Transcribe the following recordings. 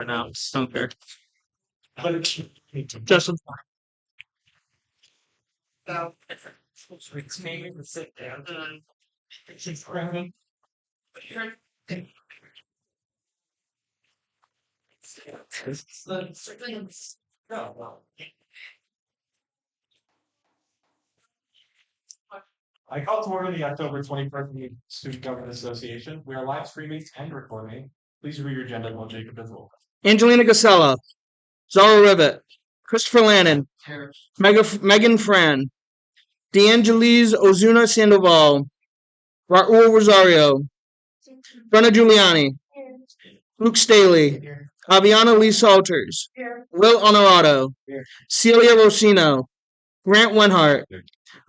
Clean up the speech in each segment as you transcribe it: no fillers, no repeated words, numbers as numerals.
Pronounce. Don't care. Justin. I call to order the October 21st meeting of the Student Government Association. We are live streaming and recording. Please read your agenda while Jacob is roll. Angelina Casella. Zara Rivet. Christopher Lannon. Megan Fran. DeAngelis Ozuna Sandoval. Raul Rosario. Brenna Giuliani. Luke Staley. Aviana Lee Salters. Will Honorado. Celia Rosino. Grant Wenhart.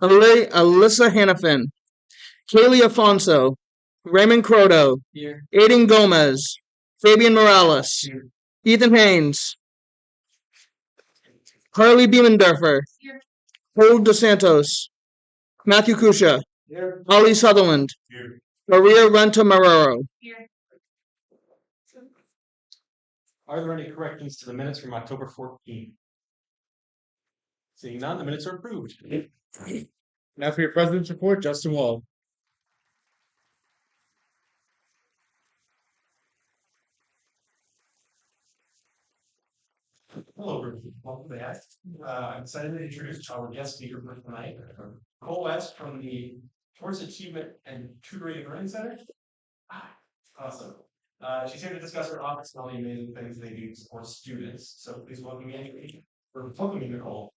Alyssa Hannafin. Kaylee Afonso. Raymond Croto. Aiden Gomez. Fabian Morales. Ethan Haynes. Harley Biemendorfer. Paul DeSantos. Matthew Kusha. Ollie Sutherland. Maria Renta Marrero. Are there any corrections to the minutes from October 14th? Seeing none, the minutes are approved. Now for your president's report, Justin Wall. Hello, everyone. Welcome back. I'm excited to introduce our guest speaker for tonight, Nicole West from the Towards Achievement and Tutoring and Learning Center. Awesome. She's here to discuss her office and all the amazing things they do to support students. So please welcome me, Nicole.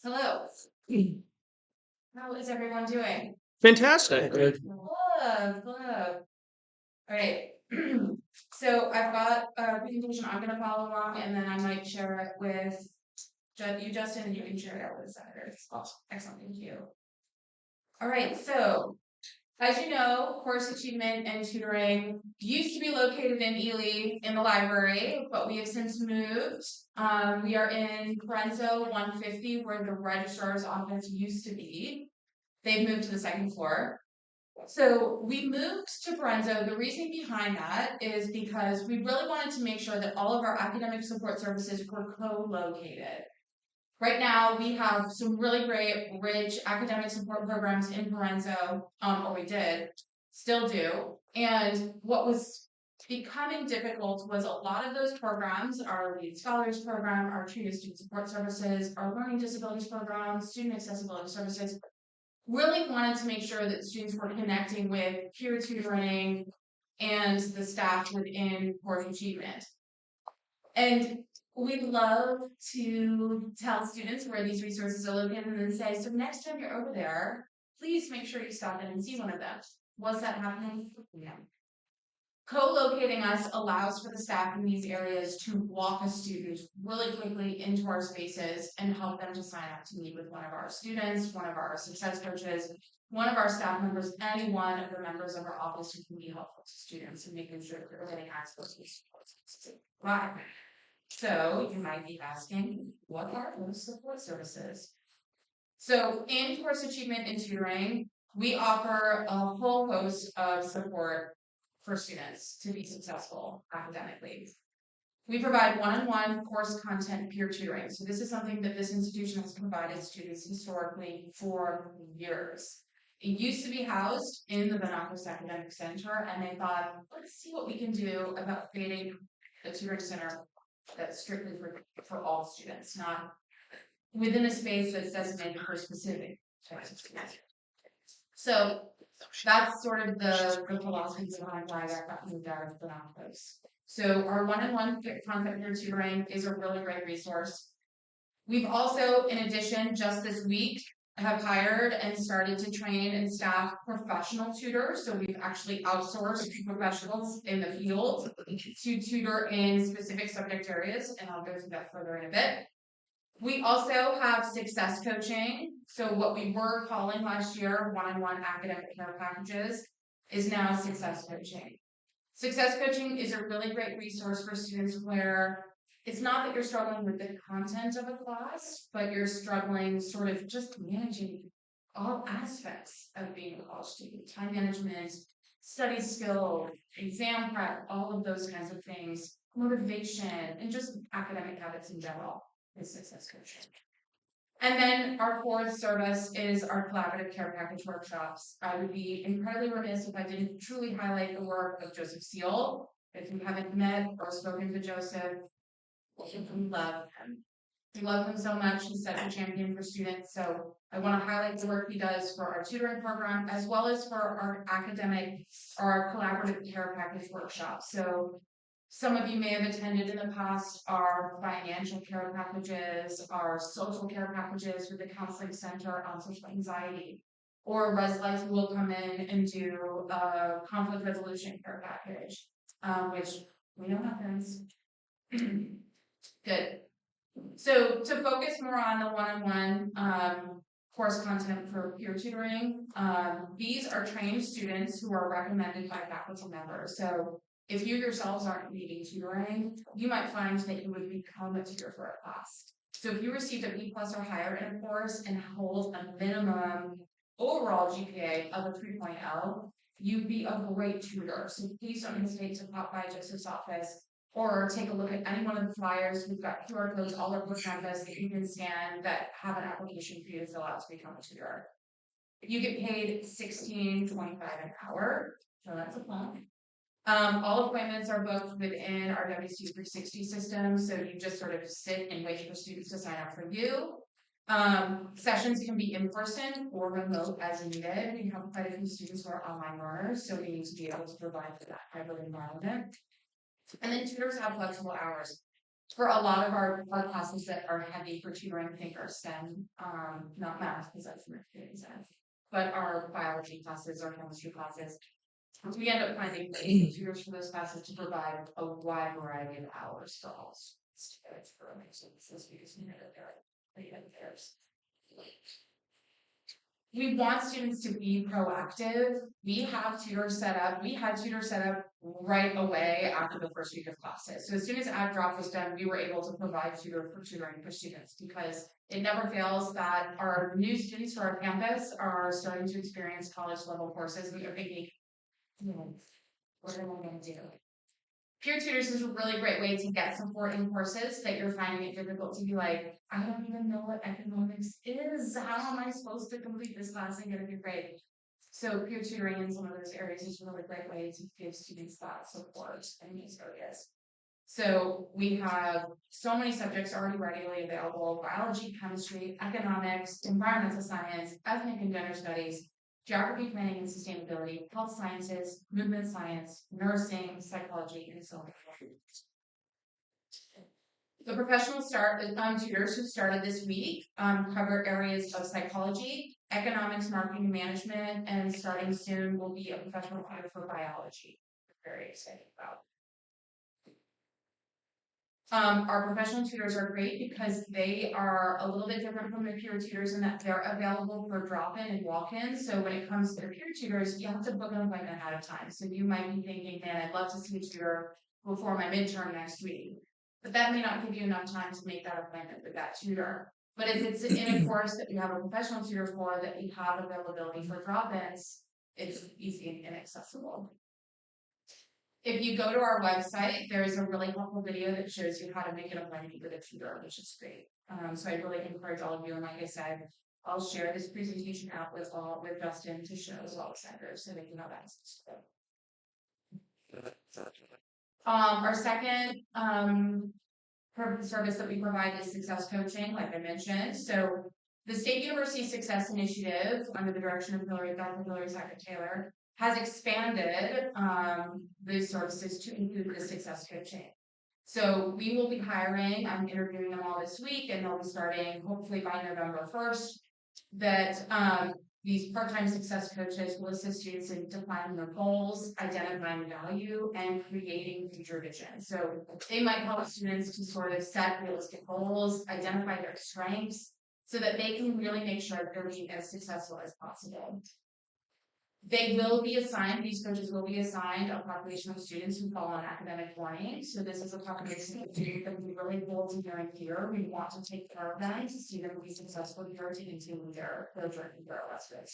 Hello. How is everyone doing? Fantastic. Love. All right. So I've got a presentation I'm going to follow along, and then I might share it with you, Justin, and you can share it with the senators. Awesome. Excellent. Thank you. All right. So, as you know, course achievement and tutoring used to be located in Ely in the library, but we have since moved. We are in Parenzo 150, where the registrar's office used to be. They've moved to the second floor. So we moved to Parenzo. The reason behind that is because we really wanted to make sure that all of our academic support services were co-located. Right now, we have some really great, rich academic support programs in Parenzo, or we did, still do. And what was becoming difficult was a lot of those programs, our Lead Scholars Program, our Treated Student Support Services, our Learning Disabilities Program, Student Accessibility Services, really wanted to make sure that students were connecting with peer tutoring and the staff within course achievement. And we love to tell students where these resources are located and then say, so next time you're over there, please make sure you stop in and see one of them. Was that happening? Yeah. Co-locating us allows for the staff in these areas to walk a student really quickly into our spaces and help them to sign up to meet with one of our students, one of our success coaches, one of our staff members, any one of the members of our office who can be helpful to students and making sure that they're getting access to support services. Why? So you might be asking, what are those support services? So in course achievement and tutoring, we offer a whole host of support for students to be successful academically. We provide one-on-one course content peer tutoring. So this is something that this institution has provided students historically for years. It used to be housed in the Benacos Academic Center, and they thought, let's see what we can do about creating a tutoring center that's strictly for all students, not within a space that's designated for specific types of students. So that's sort of the philosophy behind why that got moved out of Benacos. So our one-on-one content peer tutoring is a really great resource. We've also, in addition, just this week, have hired and started to train and staff professional tutors. So we've actually outsourced professionals in the field to tutor in specific subject areas, and I'll go through that further in a bit. We also have success coaching. So what we were calling last year one-on-one academic care packages is now success coaching. Success coaching is a really great resource for students where it's not that you're struggling with the content of a class, but you're struggling sort of just managing all aspects of being a college student, time management, study skill, exam prep, all of those kinds of things, motivation, and just academic habits in general is success coaching. And then our fourth service is our collaborative care package workshops. I would be incredibly remiss if I didn't truly highlight the work of Joseph Seal. If you haven't met or spoken to Joseph, we love him. We love him so much. He's such a champion for students. So I want to highlight the work he does for our tutoring program, as well as for our academic or our collaborative care package workshops. So some of you may have attended in the past our financial care packages, our social care packages with the counseling center on social anxiety, or Res Life who will come in and do a conflict resolution care package, which we know happens. Good. So to focus more on the one-on-one course content for peer tutoring, these are trained students who are recommended by faculty members. So if you yourselves aren't needing tutoring, you might find that you would become a tutor for a class. So if you received a B+ or higher in a course and hold a minimum overall GPA of a 3.0, you'd be a great tutor. So please don't hesitate to pop by Joseph's office or take a look at any one of the flyers. We've got QR codes all over campus that you can scan that have an application for you to fill out to become a tutor. You get paid $16.25 an hour, so that's a fun. All appointments are booked within our WC360 system, so you just sort of sit and wait for students to sign up for you. Sessions can be in person or remote as needed. We have quite a few students who are online learners, so we need to be able to provide for that hybrid environment. And then tutors have flexible hours. For a lot of our classes that are heavy for tutoring, I think are STEM, not math, because that's my favorite sense, but our biology classes or chemistry classes. We end up finding tutors for those classes to provide a wide variety of hours for all students to get for because we know that they're we want students to be proactive. We have tutors set up. We had tutors set up right away after the first week of classes. So as soon as ad drop was done, we were able to provide tutoring for students because it never fails that our new students for our campus are starting to experience college level courses and they're thinking, what am I going to do? Peer tutors is a really great way to get support in courses that you're finding it difficult to be like, I don't even know what economics is. How am I supposed to complete this class and get a good grade? So peer tutoring in some of those areas is a really great way to give students that support in these areas. So we have so many subjects already readily available: biology, chemistry, economics, environmental science, ethnic and gender studies, geography, planning and sustainability, health sciences, movement science, nursing, psychology, and so on. The professional tutors who started this week cover areas of psychology, economics, marketing, management, and starting soon will be a professional tutor for biology. We're very excited about. Our professional tutors are great because they are a little bit different from the peer tutors in that they're available for drop-in and walk-in. So when it comes to the peer tutors, you have to book an appointment ahead of time. So you might be thinking, man, I'd love to see a tutor before my midterm next week. But that may not give you enough time to make that appointment with that tutor. But if it's in a course that we have a professional tutor for that we have availability for drop-ins, it's easy and accessible. If you go to our website, there is a really helpful video that shows you how to make an appointment with a tutor, which is great. So I really encourage all of you, and like I said, I'll share this presentation out with Justin to show as well as centers so they can have access to it. Our second service that we provide is success coaching, like I mentioned. So the State University Success Initiative, under the direction of Dr. Hillary Sackett-Taylor, has expanded these services to include the success coaching. So we will be hiring, I'm interviewing them all this week, and they'll be starting hopefully by November 1st, that these part-time success coaches will assist students in defining their goals, identifying value, and creating future vision. So they might help students to sort of set realistic goals, identify their strengths, so that they can really make sure that they're being as successful as possible. They will be assigned, these coaches will be assigned a population of students who fall on academic warning. So this is a population of students that we really hold to near and dear. We want to take care of them to see them be successful here to continue their journey for Westford.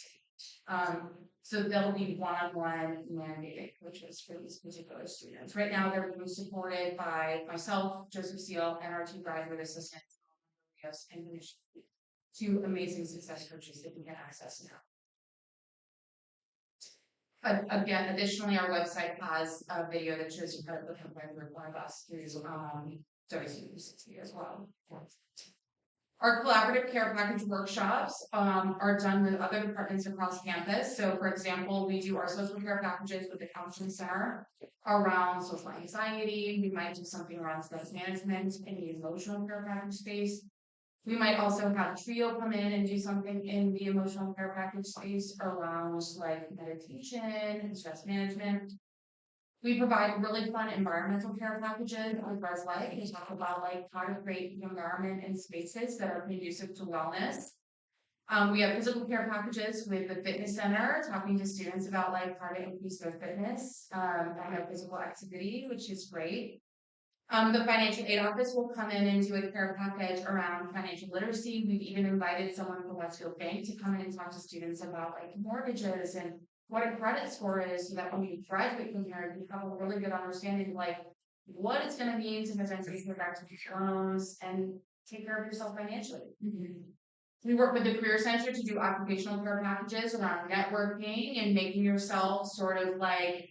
So there'll be one-on-one mandated coaches for these particular students. Right now, they're being supported by myself, Joseph Seal, and our two graduate assistants, and two amazing success coaches that we can access now. Again, additionally, our website has a video that shows you how to become one of us through WC360 as well. Our collaborative care package workshops are done with other departments across campus. So, for example, we do our social care packages with the counseling center around social anxiety. We might do something around stress management in the emotional care package space. We might also have Trio come in and do something in the emotional care package space around like meditation and stress management. We provide really fun environmental care packages with Res Life. We talk about like how to create an environment and spaces that are conducive to wellness. We have physical care packages with the fitness center, talking to students about like how to increase their fitness and their physical activity, which is great. The financial aid office will come in and do a care package around financial literacy. We've even invited someone from Westfield Bank to come in and talk to students about like mortgages and what a credit score is, so that when you graduate from here, you have a really good understanding of like what it's going to mean to potentially pay back to loans and take care of yourself financially. We work with the Career Center to do occupational care packages around networking and making yourself sort of like,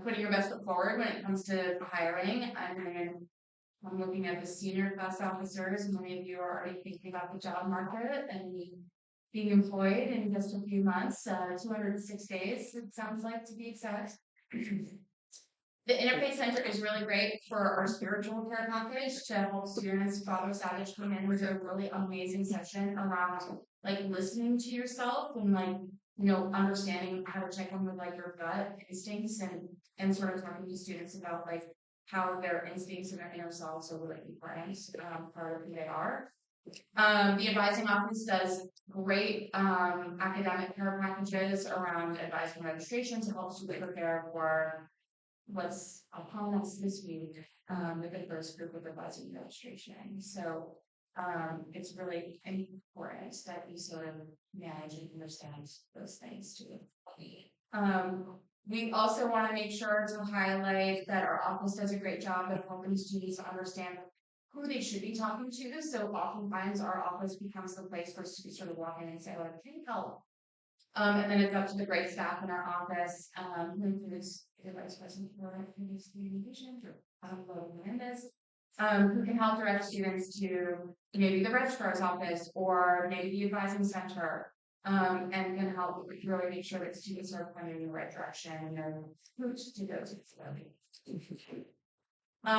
putting your best foot forward when it comes to hiring. And then I'm looking at the senior class officers. Many of you are already thinking about the job market and being employed in just a few months, 206 days, it sounds like, to be exact. The Interfaith Center is really great for our spiritual care package to help students. Father Savage come in with a really amazing session around like listening to yourself and like, understanding how to check in with like your gut instincts and sort of talking to students about like how their instincts and their inner selves are really important, part of who they are. The advising office does great academic care packages around advising registration to help students prepare for what's upon us this week with the first group of advising registration. So it's really important that you sort of manage and understand those things too. We also want to make sure to highlight that our office does a great job of helping students understand who they should be talking to. So oftentimes our office becomes the place where students sort of walk in and say, like, can you help? And then it's up to the great staff in our office, who includes the Vice President for Communication, Lola Hernandez, who can help direct students to maybe the registrar's office or maybe the advising center, and can help really make sure that students are pointed in the right direction and who to go to.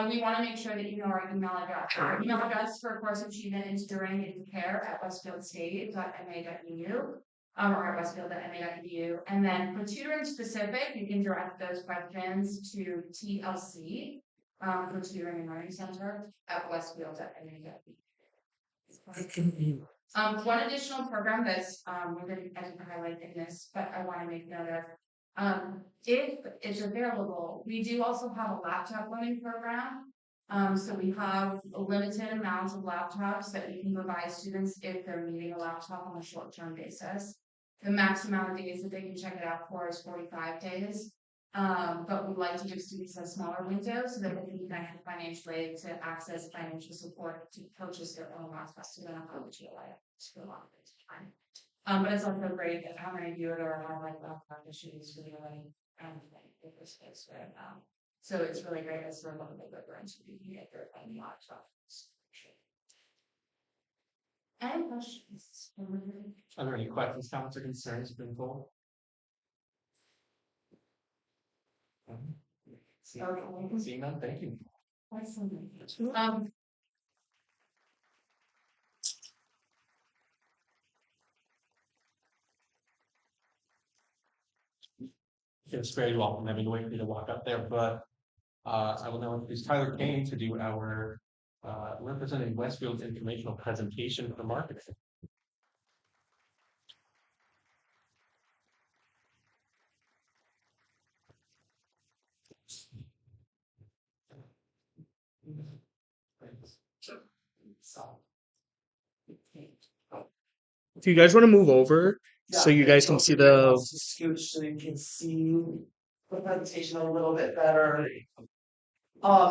We want to make sure that you know our email address. Our email address for course achievement and tutoring is care@westfieldstate.ma.edu. Or at westfield.ma.edu. And then for tutoring specific, you can direct those questions to TLC for Tutoring and Learning Center at westfield.ma.edu. One additional program that's we're going to highlight in this, but I want to make note of, if it's available, we do also have a laptop loaning program. So we have a limited amount of laptops that we can provide students if they're needing a laptop on a short-term basis. The max amount of days that they can check it out for is 45 days. But we'd like to give students a smaller window so that they can benefit financially to access financial support to purchase their own laptops. So they don't have to rely on a lot of time. But it's also great that how many of you are have like laptop issues with your space right now. So it's really great as we're looking at the branch to be get their own laptops. Any questions? Are there any questions, comments, or concerns for Nicole? Seeing none, thank you. Excellent. It's very welcome. Having to wait for you to walk up there, but I will now introduce Tyler Kane to do our representing Westfield's informational presentation for marketing. If you guys want to move over so you guys can see the. Scooch so you can see the presentation a little bit better.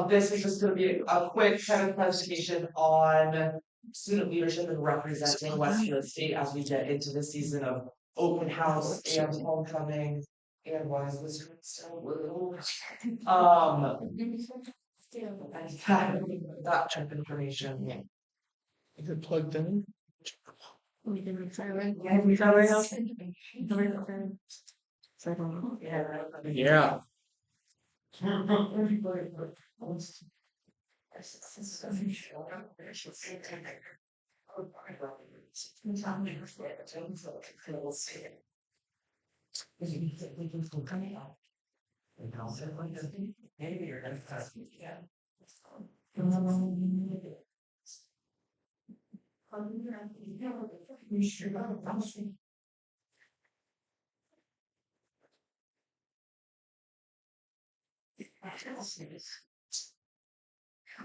This is just gonna be a quick kind of presentation on student leadership and representing Westfield State as we get into the season of open house and homecoming. And why is this room still blue? And that type of information. Is it plugged in? Yeah.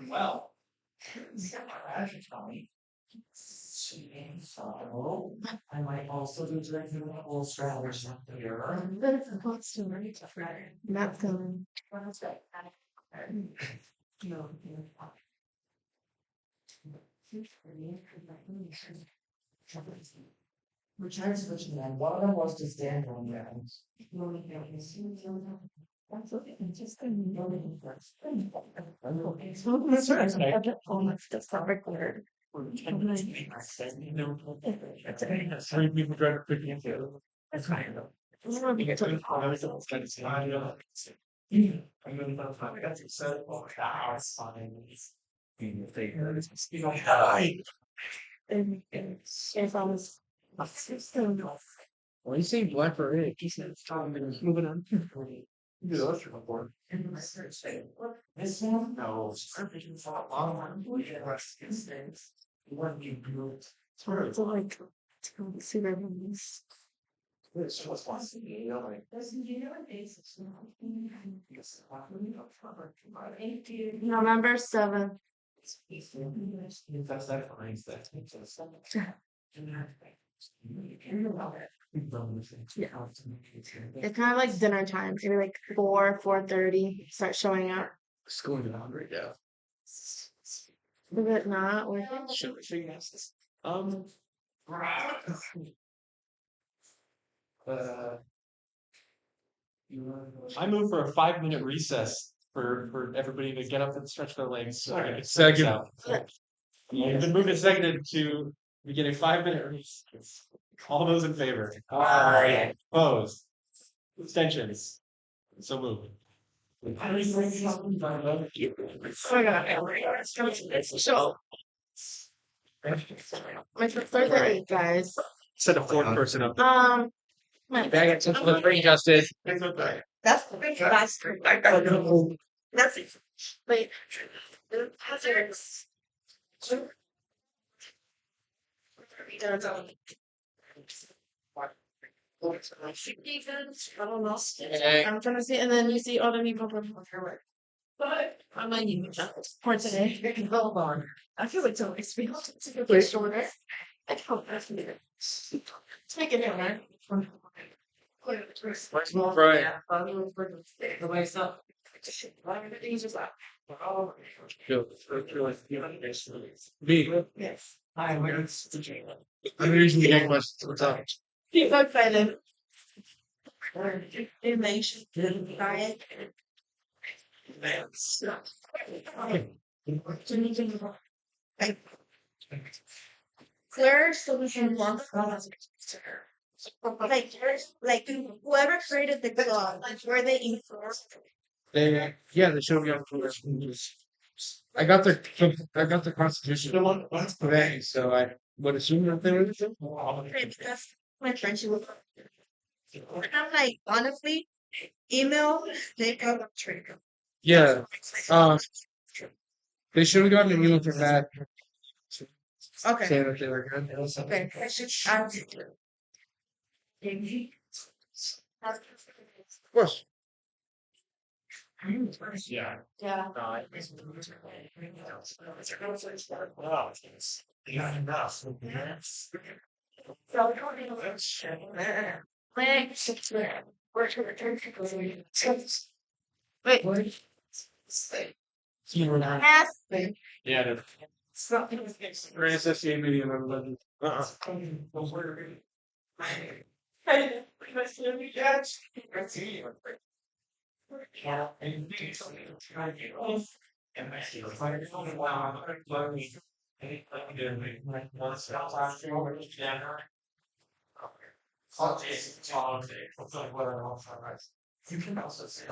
Well, So I might also be drinking a whole strategy here. Not feeling. Which I was switching them. One of them was to stand on there. That's not required. Three people trying to pick you up. That's fine. If I was. Why are you saying black or red? Moving on. This one? no. So like, super movies. This was once November 7th. That's that finds that. It's kind of like dinner time. Maybe like 4:30. Start showing up. It's going to the hungry now. Is it not? Or I move for a 5-minute recess for everybody to get up and stretch their legs. So I can Second. out. You've been moved and seconded to begin a 5-minute recess. All those in favor? Aye. Opposed? Abstentions? So moved. so. My first are 8 guys. Set a fourth person up. My Bag it to the ring, Justin. That's the big last. That's it. Wait. Hazards. I don't know. I'm trying to see, and then you see other people from your work. But I'm like, for today. Hold on. I feel like so experience. It's a bit shorter. I hope that's it. Take it in there. Let's move right. The way it's up. Everything's just out. B. Yes. Hi, we're. I'm usually getting questions. What's up? Keep excited. Nation. Diet. Claire solution wants like whoever created the club, like where they informed. They showed me on I got the constitution today, so I would assume that they were. Right, because my friend she was. And I'm like, honestly, email they got trade. Yeah. They should have gotten an email from that Okay. saying that they were good. Okay. I should add it. Of course. Yeah. Yeah. Wow. Yeah, enough. Wait. Yes. Yeah. Grand SGA meeting on 11. You can also say,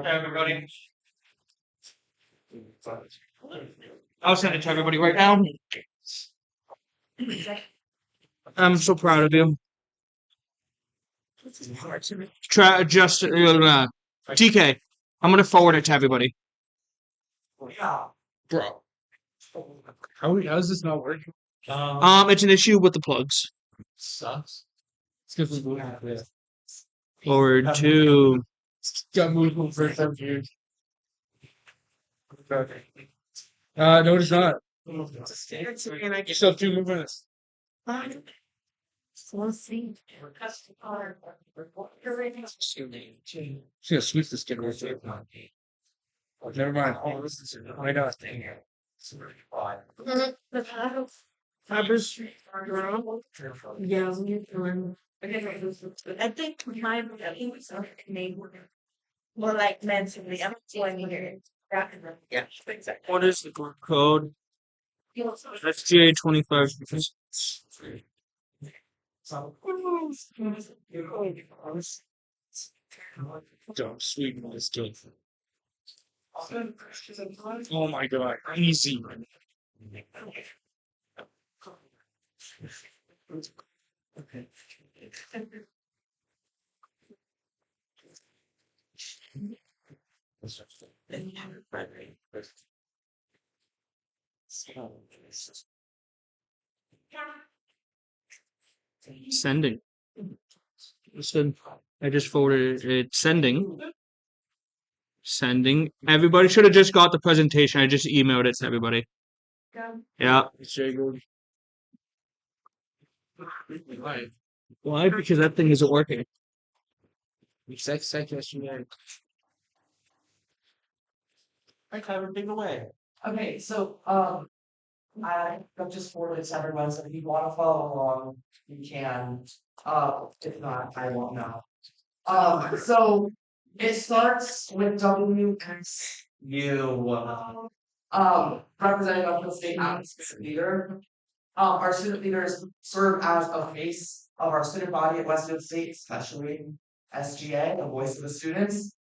everybody. I'll send it to everybody right now. I'm so proud of you. Try just TK. I'm gonna forward it to everybody. Bro. How's this not working? It's an issue with the plugs. Sucks. It's because we have this. Forward to. Got moved for 7 years. No, it's not. You still have 2 more minutes. We'll see. Just gonna switch this kid right there. Oh, never mind. Oh, this is right out there. Fibers. Yeah, I think my name more like mentally. I'm going here. Yeah, exactly. What is the code? SGA 25. Don't sweeten this kid. Oh my god, easy. Sending. Listen, I just forwarded it. Sending. Sending. Everybody should have just got the presentation. I just emailed it to everybody. Yeah. Why? Because that thing isn't working. I kind of big away. Okay, so, I've just forwarded to everyone, so if you wanna follow along, you can, if not, I won't know. So it starts with WSU, representing the state and student leader. Our student leaders serve as a face of our student body at Westfield State, especially SGA, the voice of the students.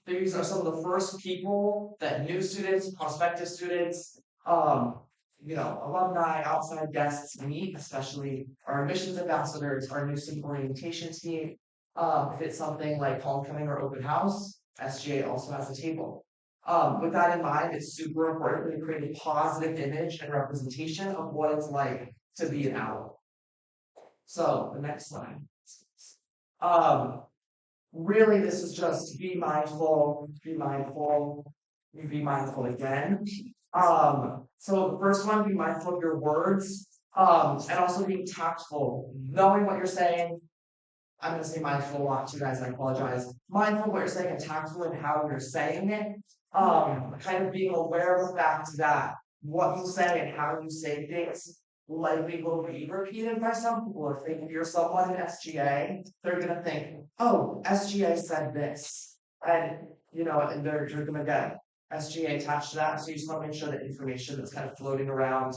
These are some of the first people that new students, prospective students, alumni, outside guests meet, especially our admissions ambassadors, our new student orientation team. If it's something like homecoming or open house, SGA also has a table. With that in mind, it's super important that we create a positive image and representation of what it's like to be an owl. So the next slide. Really, this is just be mindful again. So the first one, be mindful of your words, and also being tactful, knowing what you're saying. I'm gonna say mindful a lot to you guys, I apologize. Mindful of what you're saying and tactful in how you're saying it. Kind of being aware of the fact that what you say and how you say things likely will be repeated by some people. If you're someone in SGA, they're gonna think, oh, SGA said this. And and you're gonna get SGA attached to that. So you just want to make sure that information that's kind of floating around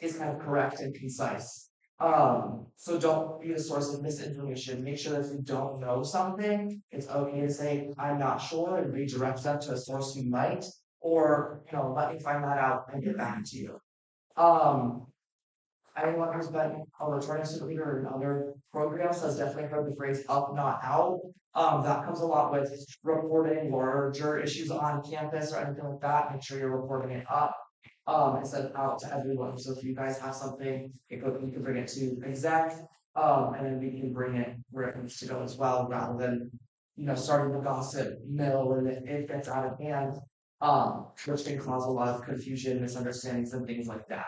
is kind of correct and concise. So don't be the source of misinformation. Make sure that if you don't know something, it's okay to say, I'm not sure, and redirect them to a source who might, or let me find that out and get back to you. Anyone who's been a returning student leader in other programs has definitely heard the phrase up, not out. That comes a lot with reporting larger issues on campus or anything like that. Make sure you're reporting it up. Instead of out to everyone. So if you guys have something, you can bring it to exec. And then we can bring it where it needs to go as well, rather than, starting the gossip mill and it gets out of hand. Which can cause a lot of confusion, misunderstandings, and things like that.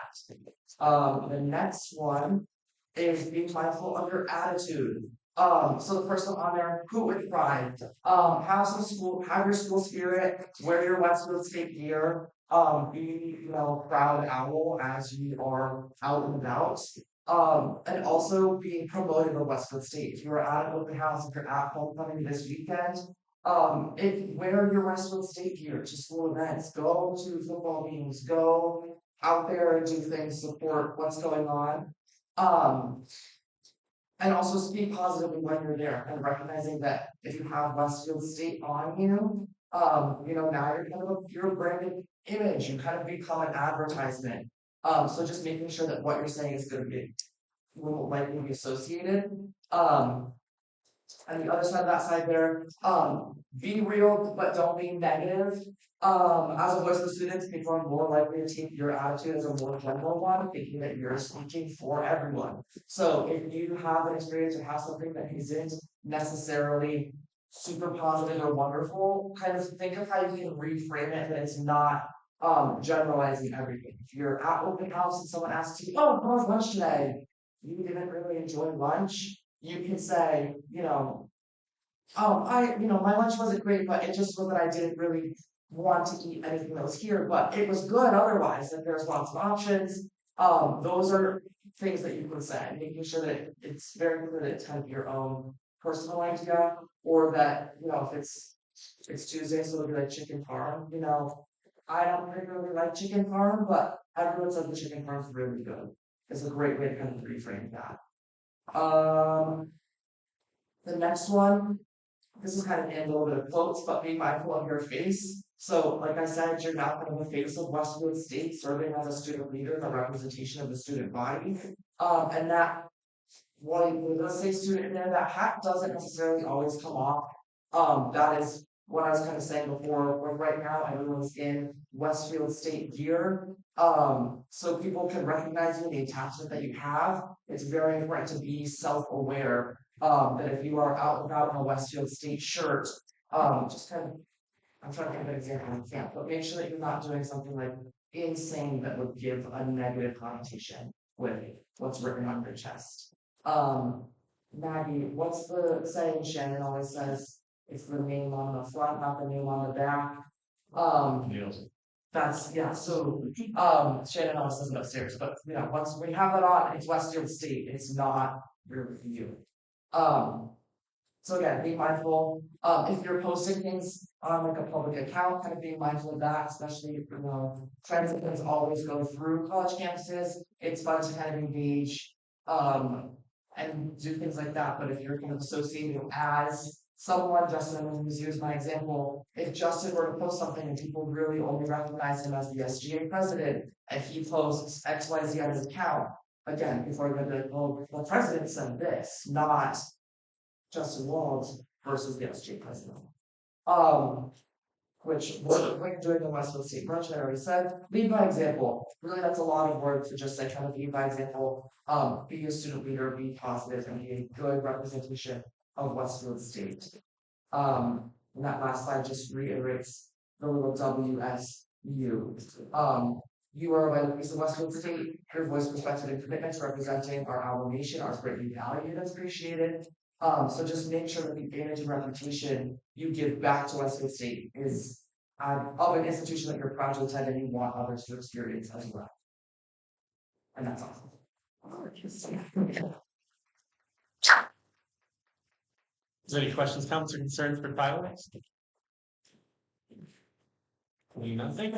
The next one is being mindful of your attitude. So the first one on there, hoot with pride. Have your school spirit, wear your Westfield State gear, be, proud owl as you are out and about. And also being promoted in Westfield State. If you are at an open house, if you're at homecoming this weekend, wear your Westfield State gear to school events, go to football meetings, go out there and do things, support what's going on. And also speak positively when you're there and recognizing that if you have Westfield State on you, now you're a branded image, you kind of become an advertisement. So just making sure that what you're saying is going to be will likely be associated. And the other side of that side there, be real but don't be negative. As a voice of the students, people are more likely to take your attitude as a more general one, thinking that you're speaking for everyone. So if you have an experience or have something that isn't necessarily super positive or wonderful, kind of think of how you can reframe it that it's not generalizing everything. If you're at open house and someone asks you, "Oh, how was lunch today?" You didn't really enjoy lunch. You can say, my lunch wasn't great, but it just was that I didn't really want to eat anything that was here, but it was good otherwise, and there's lots of options. Those are things that you can say, making sure that it's very clear that it's kind of your own personal idea, or that, if it's Tuesday, so it'll be like chicken parm, I don't particularly like chicken parm, but everyone says the chicken parm is really good. It's a great way to kind of reframe that. The next one, this is kind of in a little bit of quotes, but be mindful of your face. So, like I said, you're now kind of the face of Westfield State, serving as a student leader, the representation of the student body. And that, while you does say student in there, that hat doesn't necessarily always come off. That is what I was kind of saying before, where right now everyone's in Westfield State gear. So people can recognize you, the attachment that you have. It's very important to be self-aware. That if you are out and about in a Westfield State shirt, just kind of, I'm trying to think of an example, I can't, but make sure that you're not doing something like insane that would give a negative connotation with what's written on your chest. Maggie, what's the saying Shannon always says? It's the name on the front, not the name on the back. That's, yeah, so Shannon always says it upstairs, but once we have that on, it's Westfield State, it's not really you. So again, be mindful. If you're posting things on like a public account, kind of being mindful of that, especially if trends and things always go through college campuses. It's fun to kind of engage and do things like that. But if you're kind of associated as someone, Justin, I'm going to use my example. If Justin were to post something and people really only recognize him as the SGA president, and he posts XYZ on his account, again, people are going to be like, well, the president said this, not Justin Walls versus the SGA president. Which we're doing the Westfield State Brunch, I already said. Lead by example. Really, that's a lot of words to just say, kind of lead by example. Be a student leader, be positive, and be a good representation of Westfield State. And that last slide just reiterates the little WSU. You are a vital piece of Westfield State. Your voice, perspective, and commitment to representing our nation are greatly valued and appreciated. So just make sure that the image and reputation you give back to Westfield State is of an institution that you're proud to attend and you want others to experience as well. And that's awesome. Is there any questions, comments, or concerns for Tyler? Nothing.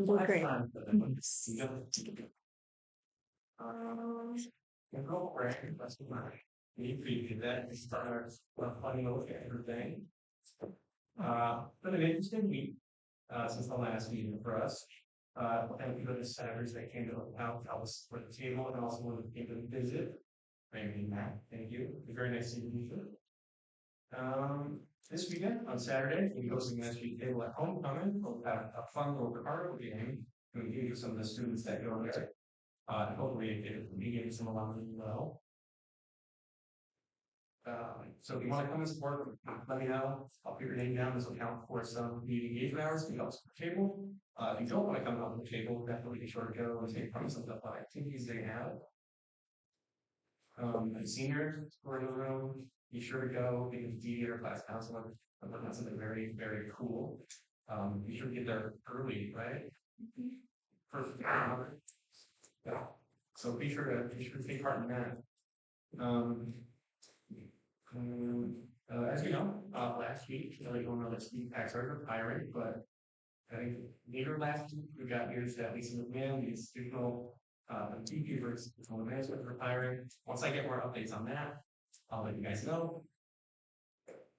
Great. Nicole, right? That's what we appreciate that. We start finding a look at everything. Been an interesting week since the last meeting for us. Thank you to the senators that came to help us for the table and also one that came to visit. Maybe Matt, thank you. Very nice to meet you. This weekend on Saturday, we'll be hosting an SG table at homecoming. We'll have a fun little carnival game. We'll give some of the students that go there. And hopefully it will be getting some alumni as well. So if you want to come and support, let me know. I'll put your name down. This will count for some community engagement hours to help support the table. If you don't want to come help the table, definitely be sure to go and take part in some of the activities they have. And seniors who are in the room, be sure to go because DD or class counselor, I'm looking at something very, very cool. Be sure to get there early, right? Perfect. Yeah. So be sure to take part in that. As you know, last week, you don't know that Steve Pack started hiring, but I think later last week we got news that Lisa McMahon, the institutional beekeepers, the management for hiring. Once I get more updates on that, I'll let you guys know.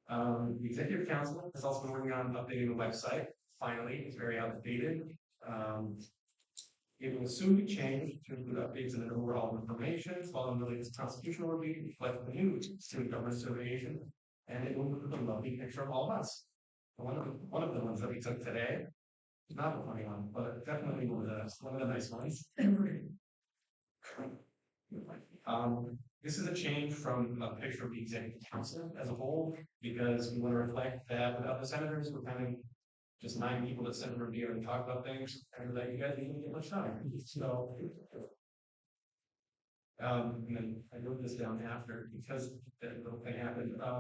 The executive council has also been working on updating the website. Finally, it's very outdated. It will soon be changed to include updates and overall information, following the latest constitutional review, reflect the new student government surveyation, and it will include a lovely picture of all of us. One of the ones that we took today, not a funny one, but definitely one of the nice ones. This is a change from a picture of the executive council as a whole, because we want to reflect that without the senators, we're kind of just 9 people that sit in a review and talk about things, and that you guys didn't get much time. So, and then I wrote this down after because that little thing happened. I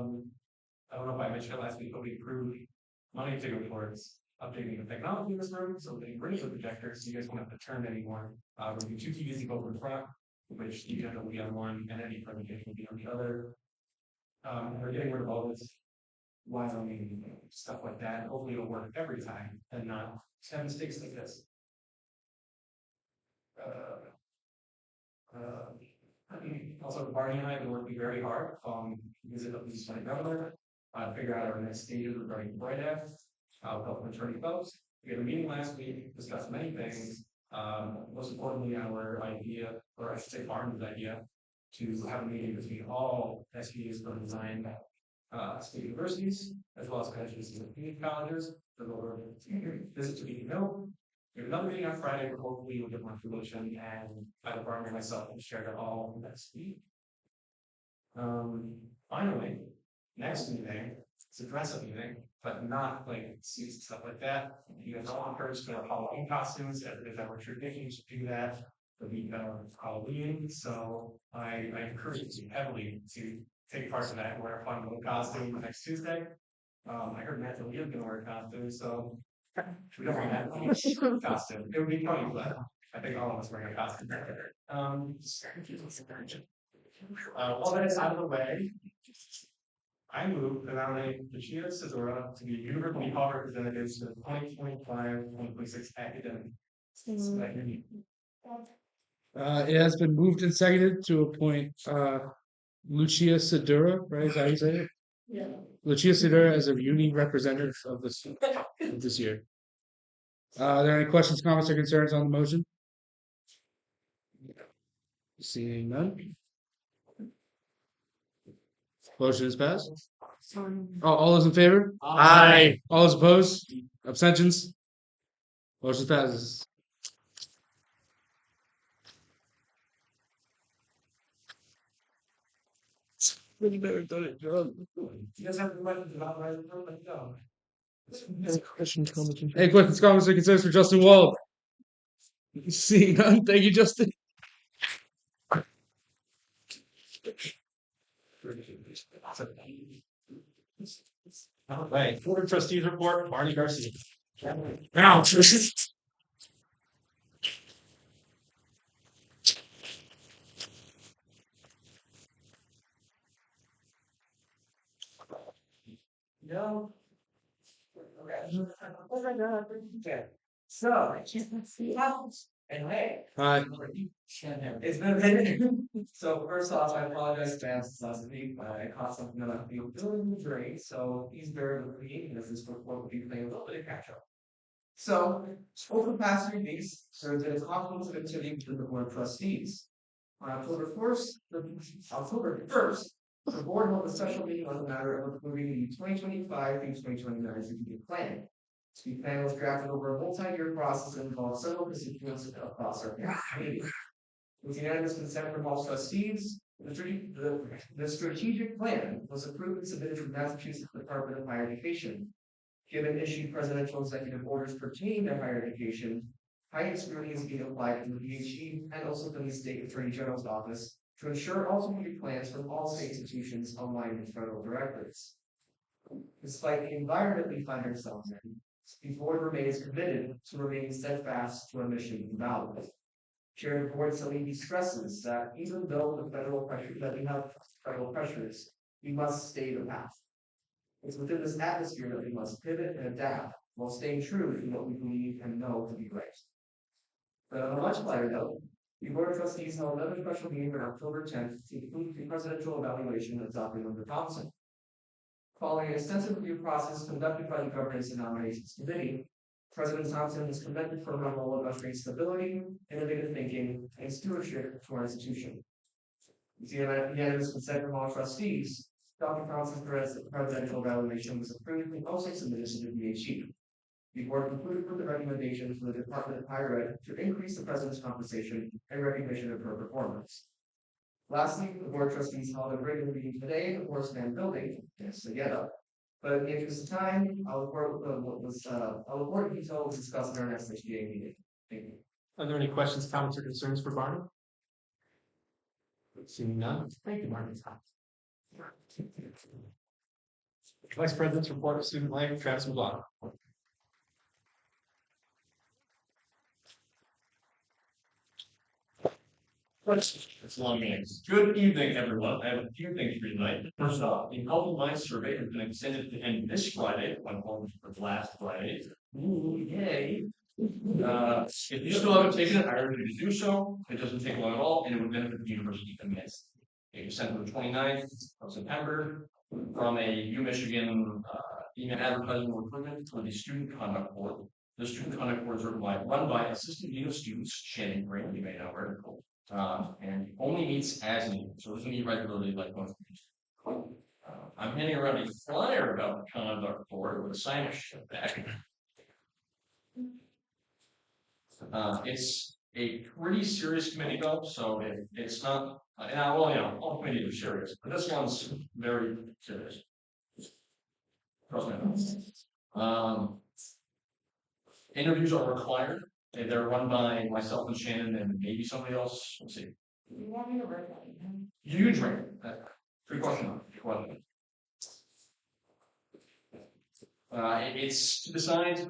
don't know if I mentioned it last week, but we approved money to go towards updating the technology in this room, so they bring the projector, so you guys won't have to turn anymore. We're doing 2 TVs that go over in front, which the agenda will be on one, and any presentation will be on the other. We're getting rid of all this Wyoming stuff like that. Hopefully it'll work every time and not have mistakes like this. Also, Barney and I have been working very hard on visit of the student governor, figure out our next stages regarding Bright F, health maternity folks. We had a meeting last week, discussed many things. Most importantly, our idea, or I should say Barney's idea, to have a meeting between all SGAs for design state universities, as well as graduates in community colleges, for the visit to Beacon Hill. We have another meeting on Friday where hopefully we'll get more fruition, and either Barney or myself will share it all next week. Finally, next meeting, it's a dress-up meeting, but not like suits and stuff like that. You guys all encouraged to wear Halloween costumes, if that were tradition, you should do that the week of Halloween. So I encourage you heavily to take part in that and wear a fun little costume next Tuesday. I heard Matt Leah's gonna wear a costume, so we don't want that costume. It would be funny, but I think all of us wearing a costume. All that is out of the way, I move to nominate Lucia Sidora to be University Hall Representatives for the 2025-2026 academic. It has been moved and seconded to appoint Lucia Sidura, right? Is that how you say it? Yeah. Lucia Sidura as a uni representative of this year. Are there any questions, comments, or concerns on the motion? Seeing none. Motion is passed. All those in favor? Aye. All those opposed? Abstentions? Motion passes. You guys have any questions about my go? Any questions, comments, or concerns for Justin Wald? Seeing none, thank you, Justin. All right, Board of Trustees report, Barney Garcia. Now, No. Okay. So, anyway. Hi. It's been a minute. So first off, I apologize to ask last week, but I caught something that I feel feeling great. So please bear with me as this report will be playing a little bit of catch up. So over the past 3 weeks, there's been a confluence of activity within the board of trustees. On October 1st, The board held a special meeting on the matter of approving the 2025 through 2029 strategic plan. The plan was drafted over a multi-year process and involved several constituents across our community. With unanimous consent from all trustees, the strategic plan was approved and submitted to the Massachusetts Department of Higher Education. Given issued presidential executive orders pertaining to higher education, high scrutiny is being applied to the PhD and also from the state attorney general's office to ensure all strategic plans from all state institutions align with federal directives. Despite the environment we find ourselves in, the board remains committed to remaining steadfast to our mission and values. Chair of the board Salini stresses that even though we have federal pressures, we must stay the path. It's within this atmosphere that we must pivot and adapt while staying true to what we believe and know to be right. But on a much lighter note, the Board of Trustees held another special meeting on October 10th to include the presidential evaluation of Dr. Linda Thompson. Following an extensive review process conducted by the Governance and Nominations Committee, President Thompson was commended for her role of ushering stability, innovative thinking, and stewardship to our institution. With the unanimous consent from all trustees, Dr. Thompson's presidential evaluation was approved and also submitted to the DHE. The board concluded with the recommendation for the Department of Higher Ed to increase the president's compensation and recognition of her performance. Lastly, the board of trustees held a regular meeting today in the Forest Man building, yes, together. But in the interest of time, I'll report detail was discussed in our next SGA meeting. Thank you. Are there any questions, comments, or concerns for Barney? Seeing none, thank you, Barney. Vice President's report of student life, Travis McLaughlin. It's long meetings. Good evening, everyone. I have a few things for you tonight. First off, the Healthy Minds survey has been extended to end this Friday, one home for last Friday. Ooh, yay. If you still haven't taken it, I urge you to do so. It doesn't take long at all, and it would benefit the university immensely. It was sent on the 29th of September from a UMichigan email advertising recruitment for the Student Conduct Board. The Student Conduct Board is run by Assistant Dean of Students, Shannon Green, you may know her, Nicole. And only meets as needed, so doesn't meet regularly like most of these. I'm handing around a flyer about the conduct board with a sign-up sheet back. It's a pretty serious committee though, so it's not. Well, you know, all committees are serious, but this one's very serious. Trust me. Interviews are required. They're run by myself and Shannon and maybe somebody else. Let's see. You want me to write that? You drink. Good question. It's to decide.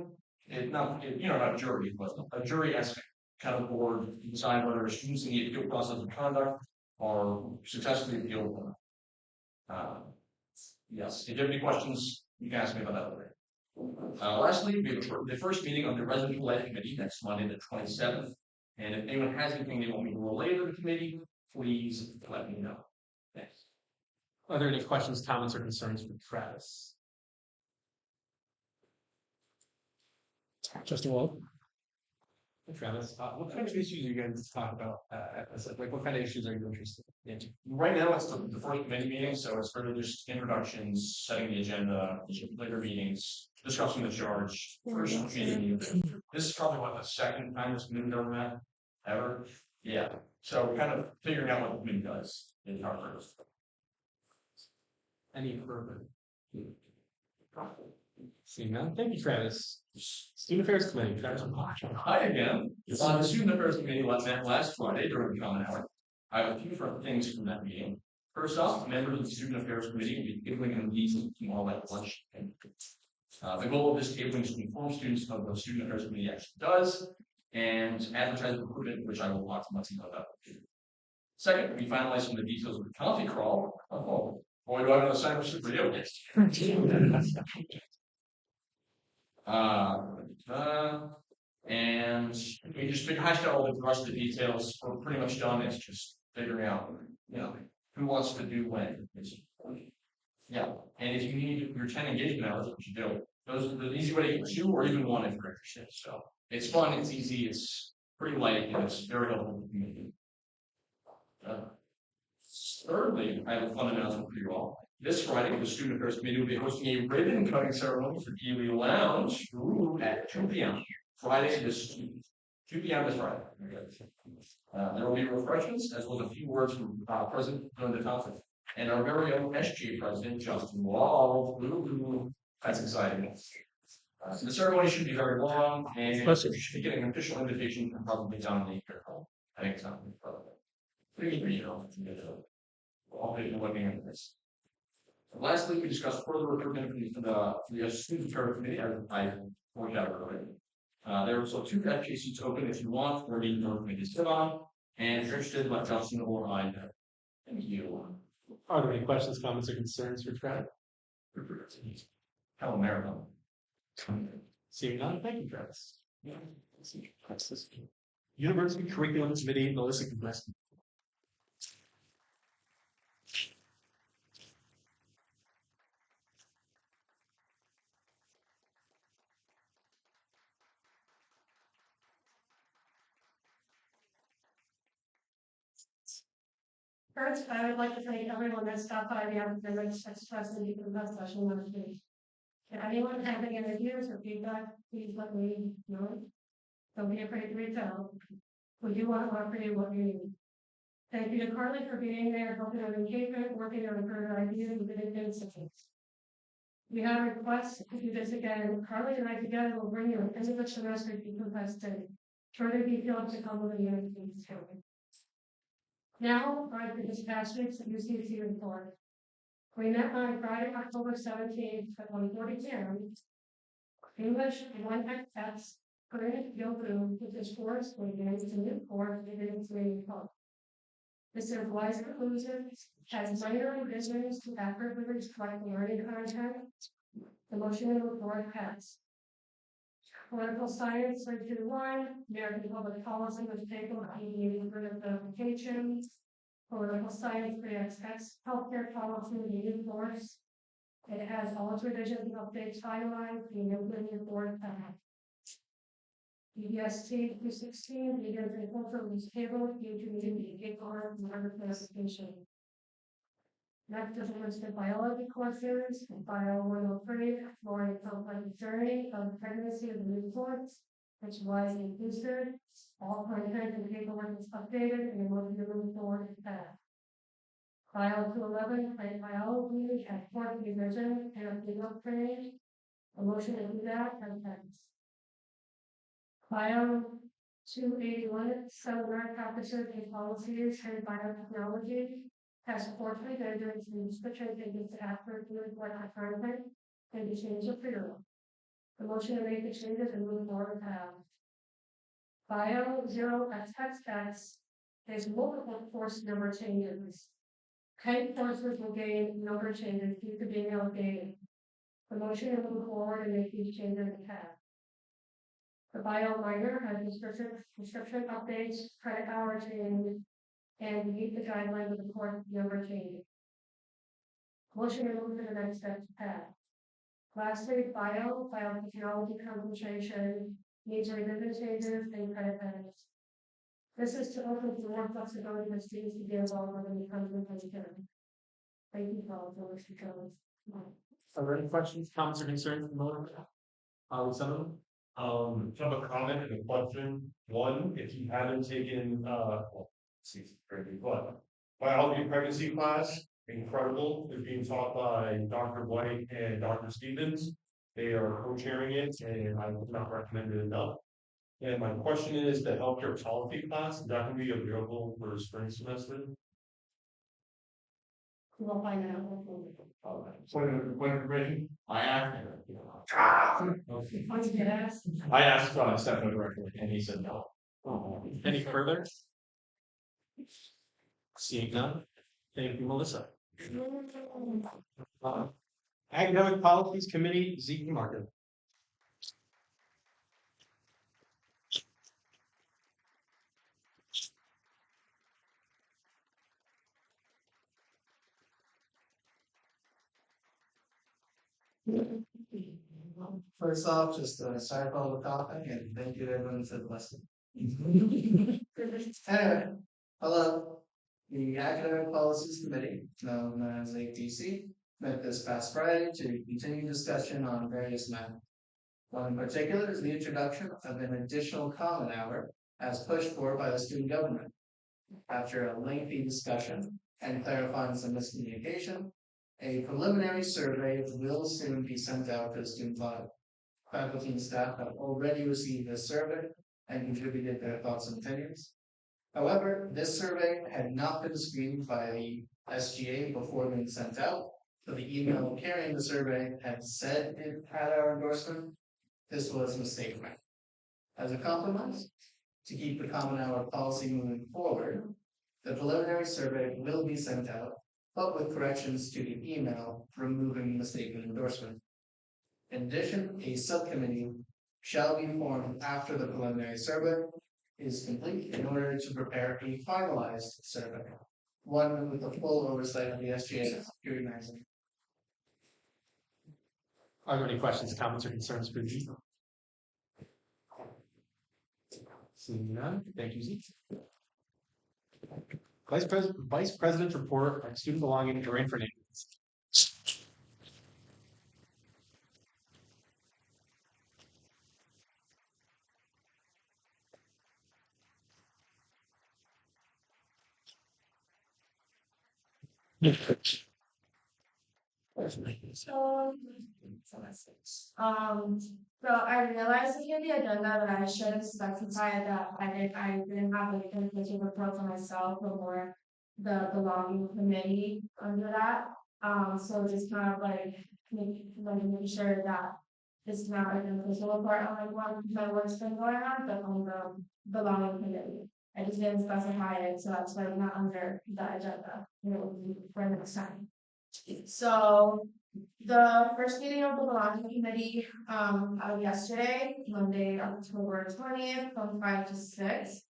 Not a jury, but a jury as kind of board to decide whether students in the appeal process of conduct are successfully appealed. Yes. If you have any questions, you can ask me about that later. Lastly, we have the first meeting of the residential ed committee next Monday, the 27th. And if anyone has anything they want me to relay to the committee, please let me know. Thanks. Are there any questions, comments, or concerns for Travis? Justin Wall. Travis, what kind of issues are you going to talk about? Like, what kind of issues are you interested in? Right now, it's the first committee meeting, so it's sort of just introductions, setting the agenda, later meetings, discussing the charge. First committee meeting. This is probably the second time this committee ever met ever. Yeah. So kind of figuring out what the committee does in our first. Any further? Seeing none, thank you, Travis. Student Affairs Committee, Travis. Hi again. The Student Affairs Committee met last Friday during the common hour. I have a few different things from that meeting. First off, members of the Student Affairs Committee will be giving them these tomorrow at lunch. The goal of this tabling is to inform students of what the Student Affairs Committee actually does and advertise recruitment, which I will talk to much about. Second, we finalized some of the details of the coffee crawl. Oh, boy, do I have to sign up for you. And we just hashed out all the rest of the details. We're pretty much done. It's just figuring out, who wants to do when. Yeah. And if you need your 10 engagement hours, what you do. Those are the easy way to get 2 or even 1 if you're interested. So it's fun, it's easy, it's pretty light, and it's very helpful to the community. Thirdly, thirdly, I have a fun announcement for you all. This Friday, the Student Affairs Committee will be hosting a ribbon cutting ceremony for Ely Lounge at 2 p.m. Friday, this 2 p.m. this Friday. There will be refreshments as well as a few words from President Linda Thompson and our very own SGA President Justin Wall. That's exciting. So the ceremony should be very long, and you should be getting an official invitation from probably down in the airport. I think it's not pretty, you know, all people looking into this. Lastly, we discussed further recruitment for the student affairs committee. I worked out earlier. There are also 2 FK seats open if you want, or need more committee to sit on. And if you're interested, let Justin or I know. Thank you. Are there any questions, comments, or concerns for Travis? Hell, marathon. Seeing none, thank you, Travis. University Curriculum Committee, Melissa Gillespie. First, I would like to thank everyone that stopped by the opportunity to express the deep best session last week. If anyone has any ideas or feedback, please let me know. Don't be afraid to reach out. We do want to offer you what you need. Thank you to Carly for being there, helping on engagement, working on further ideas and getting insights. We have a request to do this again. Carly and I together will bring you an end of the semester deep testing. Further details to come with the United States County. Now, on to this past week's UCC report. We met on Friday, October 17th at 1:40 p.m. English 1XX, Korean Yoku, which is forest reading, is a new course within its main club. This is wise inclusive, has minor revisions to accurately reflect the learning content. The motion and report passed. Political science 321, American public policy was taken by the applications. Political science 3XX, healthcare policy needed force. It has all its revisions and updates finalized, the new report passed. EBST 216, leaders and culture was tabled due to the paper and other classification. Next is a list of biology courses, Bio 103, exploring complex journey of pregnancy of the newborns, which was inclusive. All content and paperwork is updated and will be moving forward is passed. Bio 211, plant biology, has 4 revision and a legal training. A motion to do that and passed. Bio 281, seminar practices and policies and biotechnology has 4 revisions and switch changes to after report on content and the change of period. The motion to make the changes and move forward passed. Bio 0XXX has multiple course number changes. 10 courses will gain number changes due to being outdated. The motion to move forward and make these changes passed. The bio minor has description updates, credit hour change, and meet the guidelines of the course number change. Motion to move to the next step to pass. Lastly, biotechnology concentration needs revision changes and credit benefits. This is to open for more flexibility for students to be involved in the content education. Thank you for all the listening. Are there any questions, comments, or concerns from the board? Some of them? Have a comment and a question. One, if you haven't taken biology pregnancy class, incredible. It's being taught by Dr. White and Dr. Stevens. They are co-chairing it, and I would not recommend it enough. And my question is, the healthcare policy class, is that going to be available for spring semester? We'll find out. Point of information? I asked. Yes. I asked Stefano directly, and he said no. Any further? Seeing none, thank you, Melissa. Academic Policies Committee, Zeke Martin. First off, just sorry for all the coughing and thank you to everyone who said blessing. Anyway, hello. The Academic Policies Committee, known as APC, met this past Friday to continue discussion on various matters. One in particular is the introduction of an additional common hour as pushed for by the student government. After a lengthy discussion and clarifying some miscommunication, a preliminary survey will soon be sent out to the student body. Faculty and staff have already received this survey and contributed their thoughts and opinions. However, this survey had not been screened by the SGA before being sent out, so the email carrying the survey had said it had our endorsement. This was mistaken. As a compromise, to keep the common hour policy moving forward, the preliminary survey will be sent out, but with corrections to the email removing the mistaken endorsement. In addition, a subcommittee shall be formed after the preliminary survey is complete in order to prepare a finalized survey, one with the full oversight of the SGA security magazine. Are there any questions, comments, or concerns for Zeke? Seeing none, thank you, Zeke. Vice President's report on student belonging to Rainford neighborhoods. So I realized in the agenda that I should have specified that I didn't have like a particular report for myself, but more the belonging committee under that. So just kind of like making sure that it's not like an official report on like what my work's been going on, but on the belonging committee. I just didn't specify it, so that's why it's not under the agenda, for next time. So the first meeting of the belonging committee, yesterday, Monday, October 20th, from 5 to 6.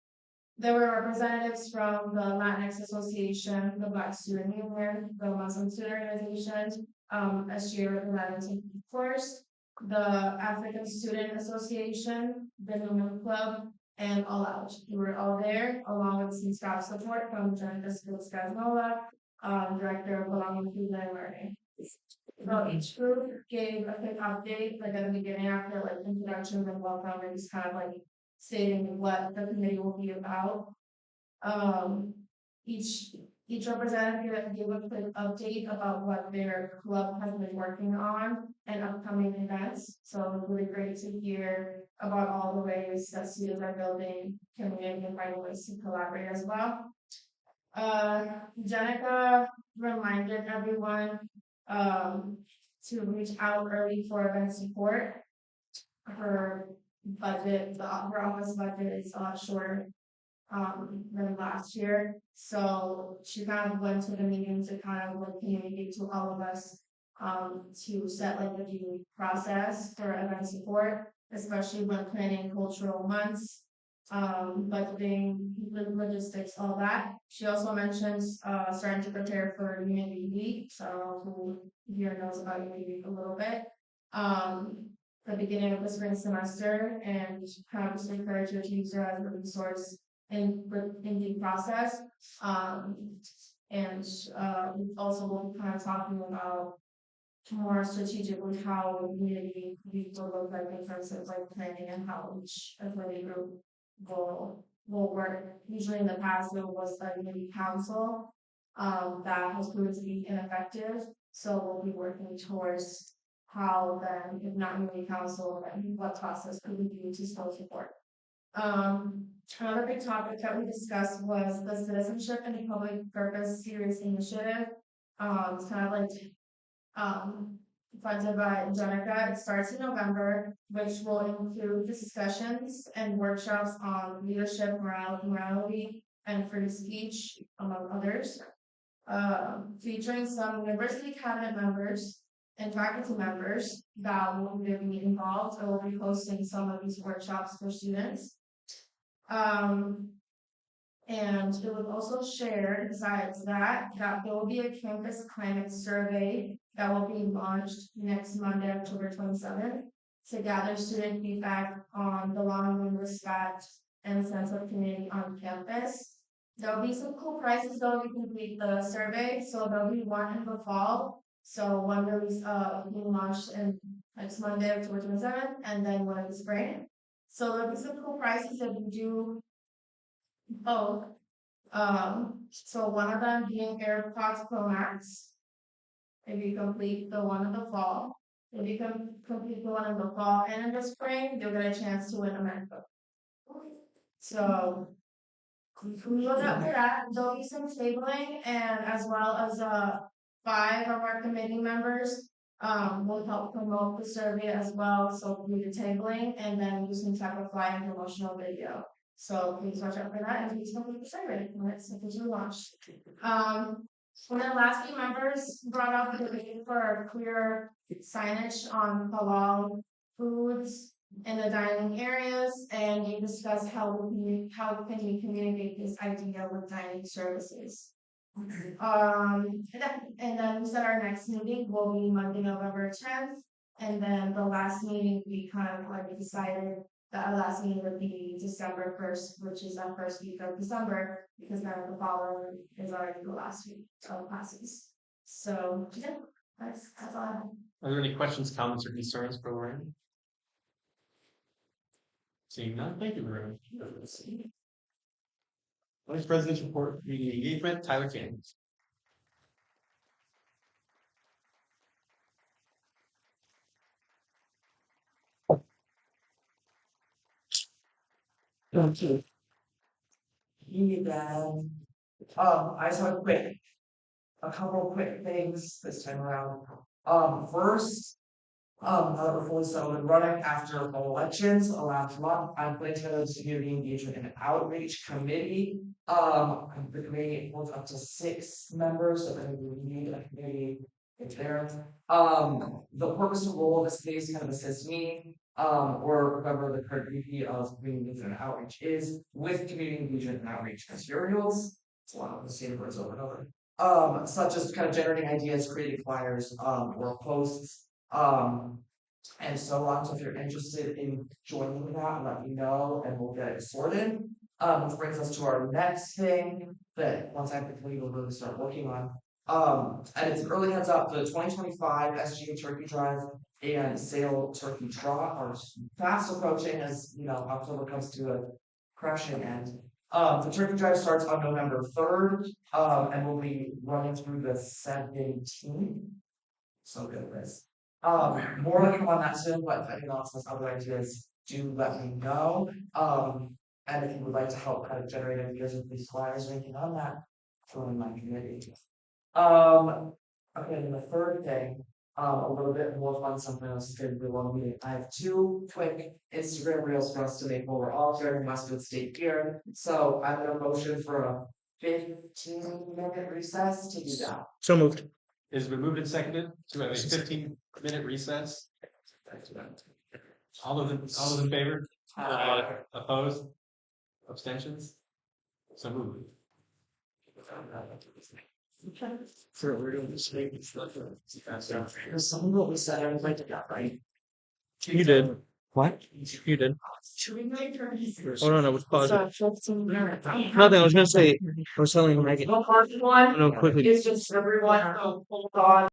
There were representatives from the Latinx Association, the Black Student Union, the Muslim Student Organization, SGA representatives, of course, the African Student Association, the Newman Club, and All Out. We were all there, along with some staff support from Jenica Skaznola, Director of Belonging, Food and Learning. So each group gave a quick update, like at the beginning after like introduction and welcome, and just kind of like stating what the committee will be about. Each representative gave a quick update about what their club has been working on and upcoming events. So it was really great to hear about all the ways that students are building community and finding ways to collaborate as well. Jenica reminded everyone to reach out early for event support. Her budget, her office budget is a lot shorter than last year. So she kind of went to the meeting to kind of like communicate to all of us to set like the due process for event support, especially when planning cultural months, budgeting, logistics, all that. She also mentions starting to prepare for Unity Week. So who here knows about Unity Week a little bit. The beginning of the spring semester, and kind of just encourage her to use her as a resource in the process. And also we'll be kind of talking about more strategically how Unity Week will look like in terms of like planning and how each affiliate group will work. Usually in the past it was the Unity Council that has proven to be ineffective. So we'll be working towards how then, if not Unity Council, then what process could we do to still support. Another big topic that we discussed was the Citizenship and the Public Purpose Series Initiative. It's kind of like funded by Jenica. It starts in November, which will include discussions and workshops on leadership, morality, and free speech, among others. Featuring some university cabinet members and faculty members that will be involved. I will be hosting some of these workshops for students. And it was also shared, besides that there will be a campus climate survey that will be launched next Monday, October 27th, to gather student feedback on belonging, respect, and sense of community on campus. There'll be some cool prizes though if you complete the survey, so there'll be one in the fall. So one release being launched in next Monday, October 27th, and then one in the spring. So there'll be some cool prizes if you do both. So one of them being AirPods Pro Max. If you complete the one in the fall, if you complete the one in the fall and in the spring, you'll get a chance to win a MacBook. So look out for that. There'll be some tabling and as well as 5 of our committee members will help promote the survey as well. So do the tabling and then do some type of flyer and promotional video. So please watch out for that and please complete the survey when it's officially launched. One of the last few members brought up the need for clear signage on halal foods in the dining areas, and you discussed how can we communicate this idea with dining services. And then we said our next meeting will be Monday, November 10th, and then the last meeting we kind of like decided that our last meeting would be December 1st, which is our first week of December, because then the following is already the last week of classes. So yeah, that's all I have. Are there any questions, comments, or concerns for Lorraine? Seeing none, thank you very much. Vice President's report, community engagement, Tyler King. I just have a couple of quick things this time around. First, now that we're fully settled and running after the elections last month, I'm putting together this community engagement and outreach committee. The committee holds up to 6 members, so then we need a committee. It's there. The purpose and role of this committee is kind of assist me, or whoever the current VP of community engagement and outreach is with community engagement and outreach materials. It's a lot of the same words over and over. Such as kind of generating ideas, creating flyers, or posts. And so on. So if you're interested in joining that, let me know and we'll get it sorted. Which brings us to our next thing that once I complete, we'll really start working on. And it's an early heads up, the 2025 SGA Turkey Drive and Sale Turkey Draw are fast approaching as October comes to a crashing end. The Turkey Drive starts on November 3rd, and we'll be running through the 17th. So good, Liz. More to come on that soon, but if anyone else has other ideas, do let me know. And if you would like to help kind of generate ideas with these flyers or anything on that, join my committee. Okay, and the third thing, a little bit more fun, something else is going to be a long meeting. I have 2 quick Instagram reels for us to make while we're all here in Westwood State here. So I'm gonna motion for a 15-minute recess to do that. So moved. It's been moved and seconded to have a 15-minute recess. All those in favor? Opposed? Abstentions? So moved. So we're doing this maybe some what we said, I invited that, right? You did. What? You did. Should we make her? Hold on, I was pausing. Nothing. Nothing, I was gonna say, I was telling Megan. The first one No, quickly. is just everyone, so hold on.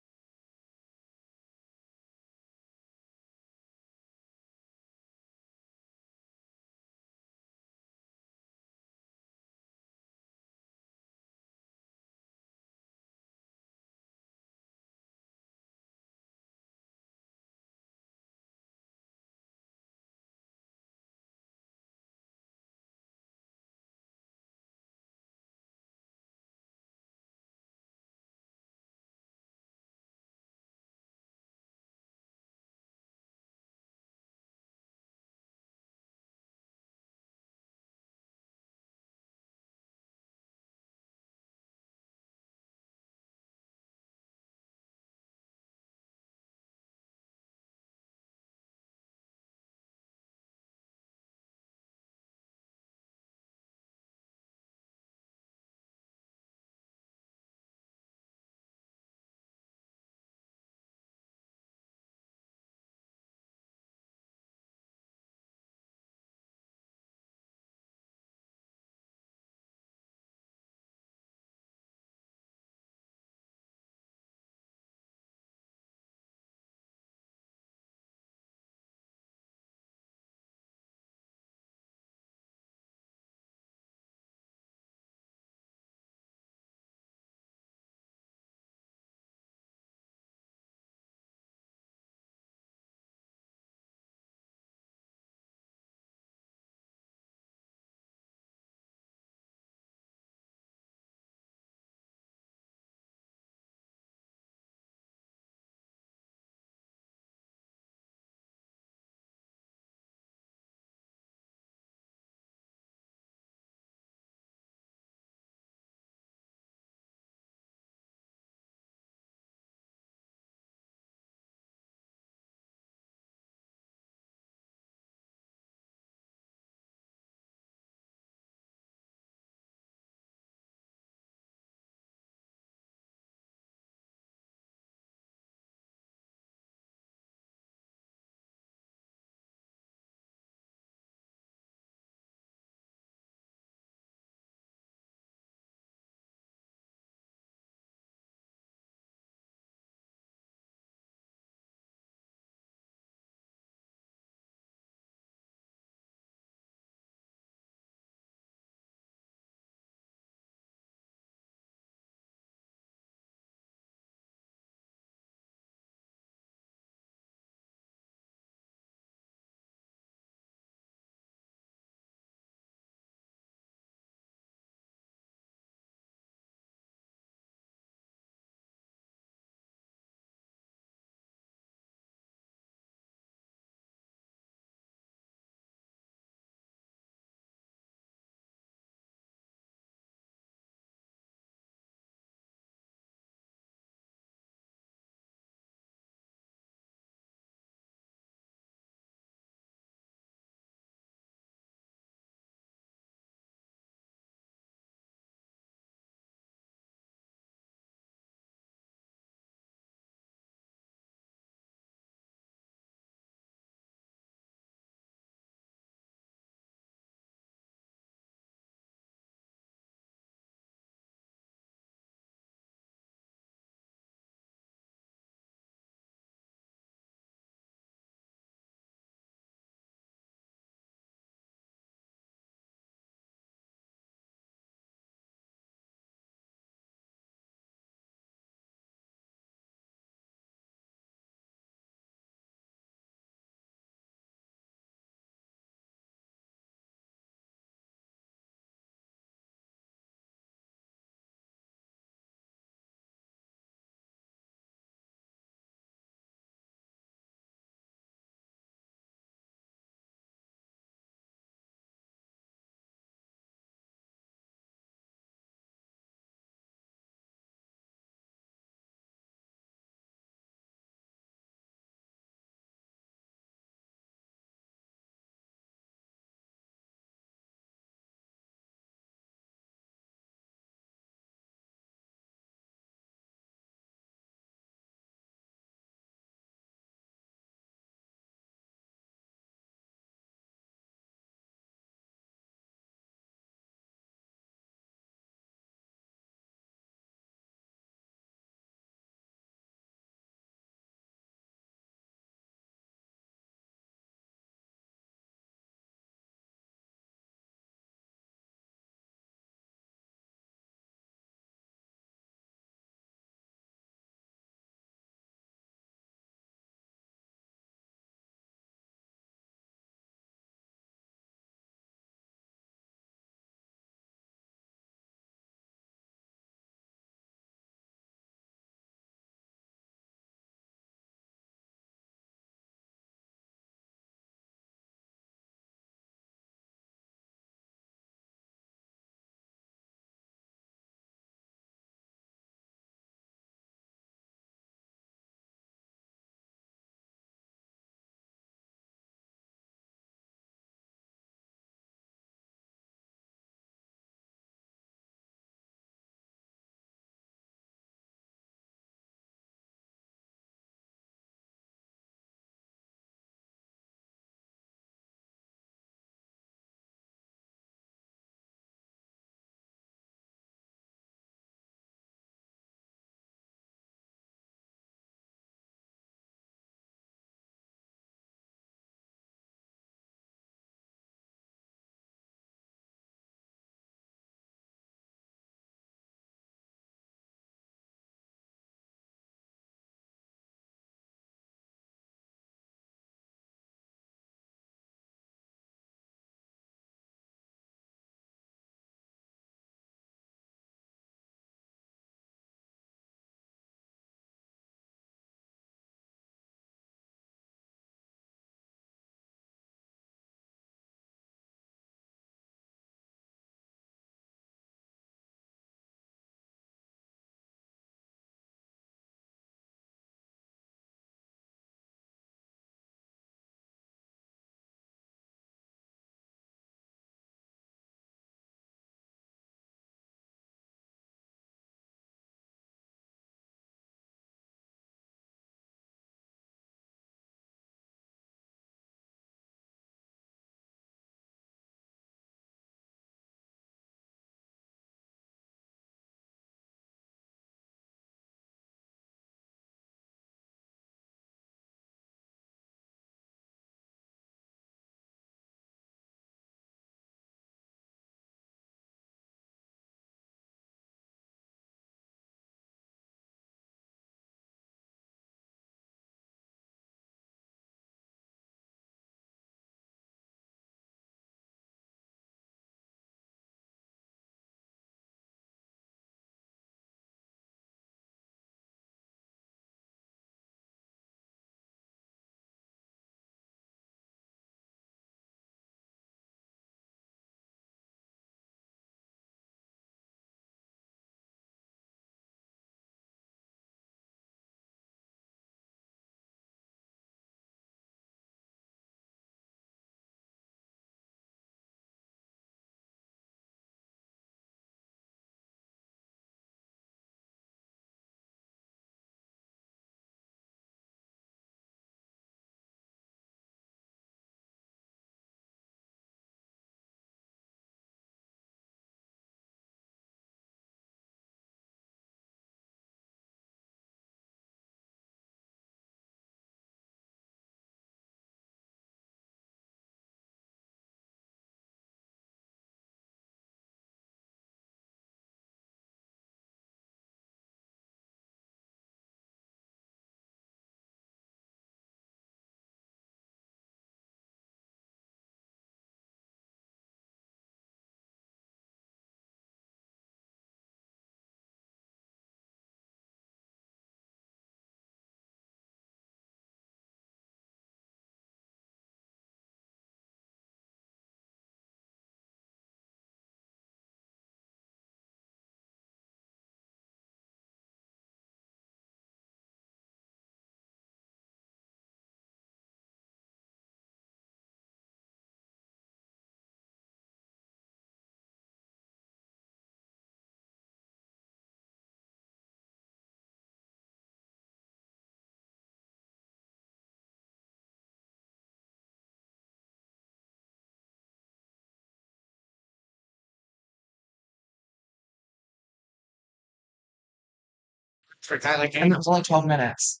And it's only 12 minutes.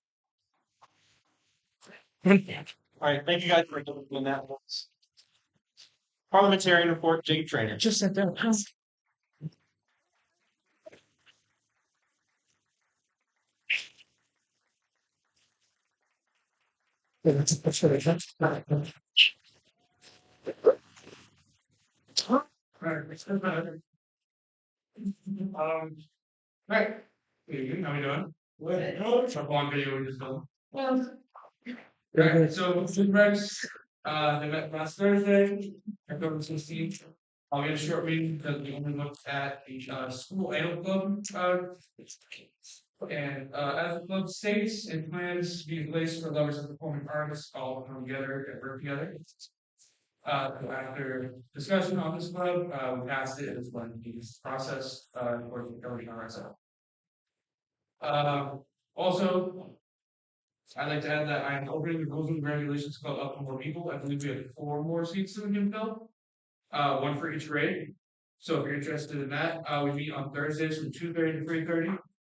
All right, thank you guys for doing that. Parliamentarian report, Jake Trainer. Just sit down. Right. How we doing? Jump on video we just filmed. Right, so food regs, they met last Thursday, October 16th. We had a short meeting because we only looked at the school annual club, and as the club states and plans to be in place for lovers of performing artists all come together and work together. After discussion on this club, we passed it as one piece process for the governing RSL. Also, I'd like to add that I am opening the Rules and Regulations Club up to more people. I believe we have 4 more seats that we can fill. 1 for each grade. So if you're interested in that, we meet on Thursdays from 2:30 to 3:30.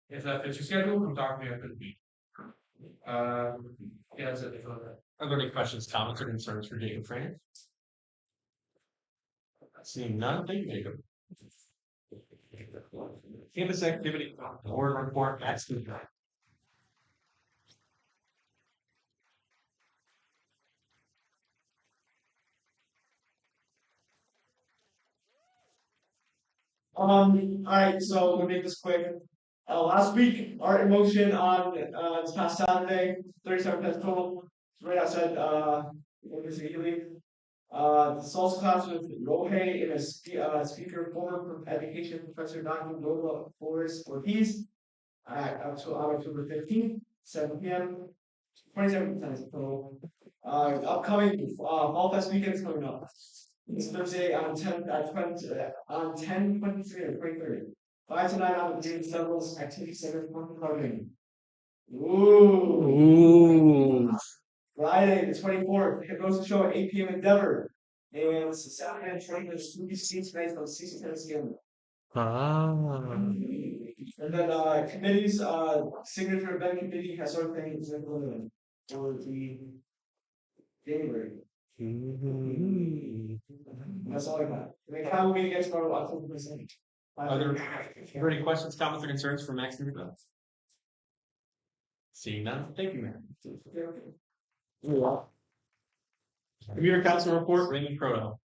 If that fits your schedule, come talk to me after the meeting. Yeah, that's it. Are there any questions, comments, or concerns for Jacob Trainer? Seeing none, thank you, Jacob. Campus activity, board report, that's good. Alright, so we'll make this quick. Last week, art in motion on, this past Saturday, 37 pence total, right outside, Ely. The salsa class with Rohei and a speaker, former education professor, Dr. Lola Forrest Ortiz. On October 15th, 7 p.m. 27 cents total. Upcoming, Fall Fest weekend is coming up. It's Thursday on 10 on 10/23 or 23rd. 5 to 9 on the David Severals Activity Center for Clubbing. Ooh. Friday the 24th, Hypnosis Show at 8 p.m. in Denver. And Saturday and Sunday, there's Spooky Seats nights on 6 Tennessee. And then committees, signature event committee has other things implemented for the January. That's all I got. And then council meeting gets started October 22nd. Are there any questions, comments, or concerns for Max and Ruben? Seeing none, thank you, Mayor. Commuter Council report, Raymond Croto.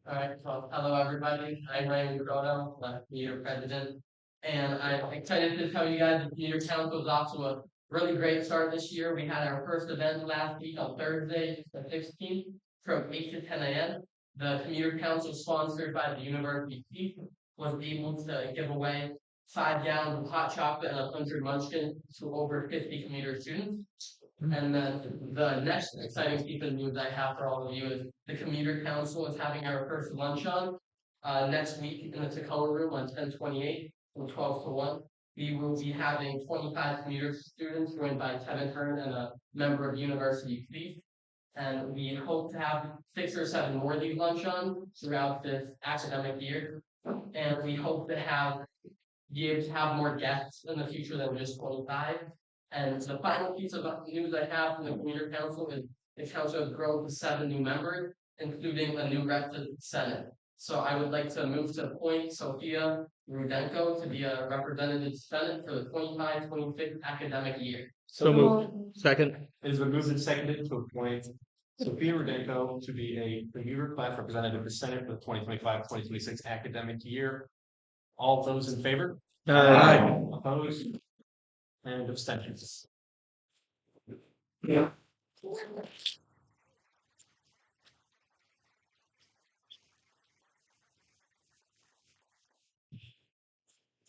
Alright, well, hello everybody, I'm Ryan Groto, Commuter President, and I'm excited to tell you guys the Commuter Council is off to a really great start this year. We had our first event last week on Thursday, the 16th, from 8 to 10 a.m. The Commuter Council, sponsored by the University Chief, was able to give away 5 gallons of hot chocolate and 100 munchkins to over 50 commuter students. And then the next exciting piece of news I have for all of you is the Commuter Council is having our first lunch on next week in the Tacoma room on 10/28 from 12 to 1. We will be having 25 commuter students joined by Kevin Hearn and a member of University Chief. And we hope to have 6 or 7 more of these lunch on throughout this academic year. And we hope to be able to have more guests in the future than just 25. And the final piece of news I have from the Commuter Council is the council has grown to 7 new members, including a new rep to the Senate. So I would like to move to appoint Sophia Rudenko to be a representative Senate for the 25-26 academic year. So moved. Second. It has been moved and seconded to appoint Sophia Rudenko to be a commuter class representative of the Senate for the 2025-2026 academic year. All those in favor? Aye. Opposed? And abstentions. Yeah.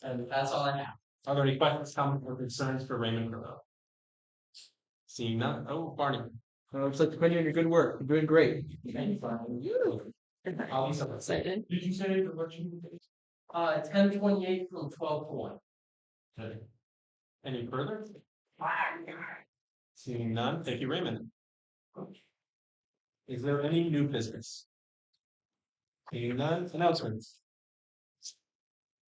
And that's all I have. Are there any questions, comments, or concerns for Raymond Croto? Seeing none. Oh, Barney. Looks like depending on your good work, you're doing great. Thank you. I'll be so excited. Did you say the election? 10/28 from 12 to 1. Okay. Any further? Seeing none, thank you, Raymond. Is there any new business? Seeing none, announcements.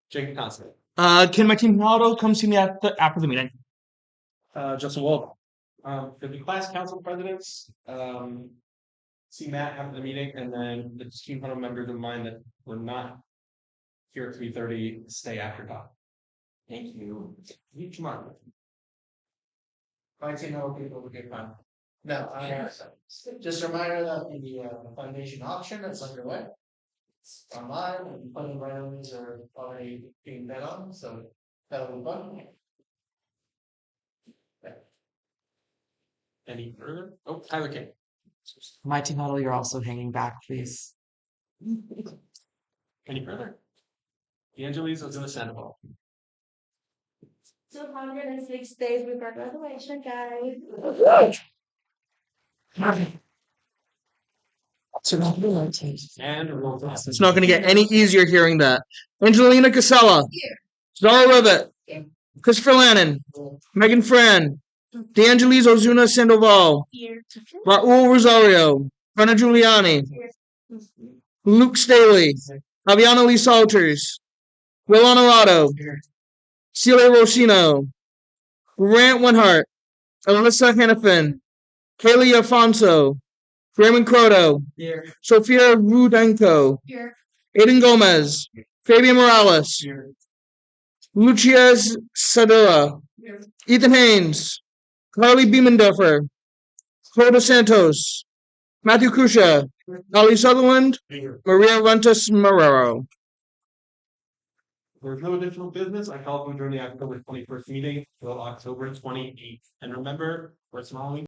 Jacob Constant. Can my team Ronaldo come see me after the meeting? Justin Wall. For the class council presidents, see Matt after the meeting, and then the team huddle members of mine that were not here at 3:30 stay after talk. Thank you. Each month. Fighting over people with good fun. No, just a reminder that the foundation auction is underway. It's online and funding rounds are already being bid on, so that'll be fun. Any further? Oh, Tyler King. My team model, you're also hanging back, please. Any further? Angeles was gonna send a ball. 206 days before graduation, guys. And roll call. It's not going to get any easier hearing that. Angelina Casella. Here. Zara Rivet. Here. Christopher Lannon. Megan Fran. DeAngelis Ozuna Sandoval. Here. Raul Rosario. Brenna Giuliani. Luke Staley. Aviana Lee Salters. Will Honorado. Celia Rosino. Grant Winhart. Alyssa Hannafin. Kaylee Afonso. Raymond Croto. Sophia Rudenko. Here. Aiden Gomez. Fabian Morales. Lucia Sadura. Ethan Haynes. Carly Biemendorfer. Cloda Santos. Matthew Kusha. Ali Sutherland. Maria Rentas Marrero. There's no additional business. I call them during the October 21st meeting till October 28th. And remember, we're smiling.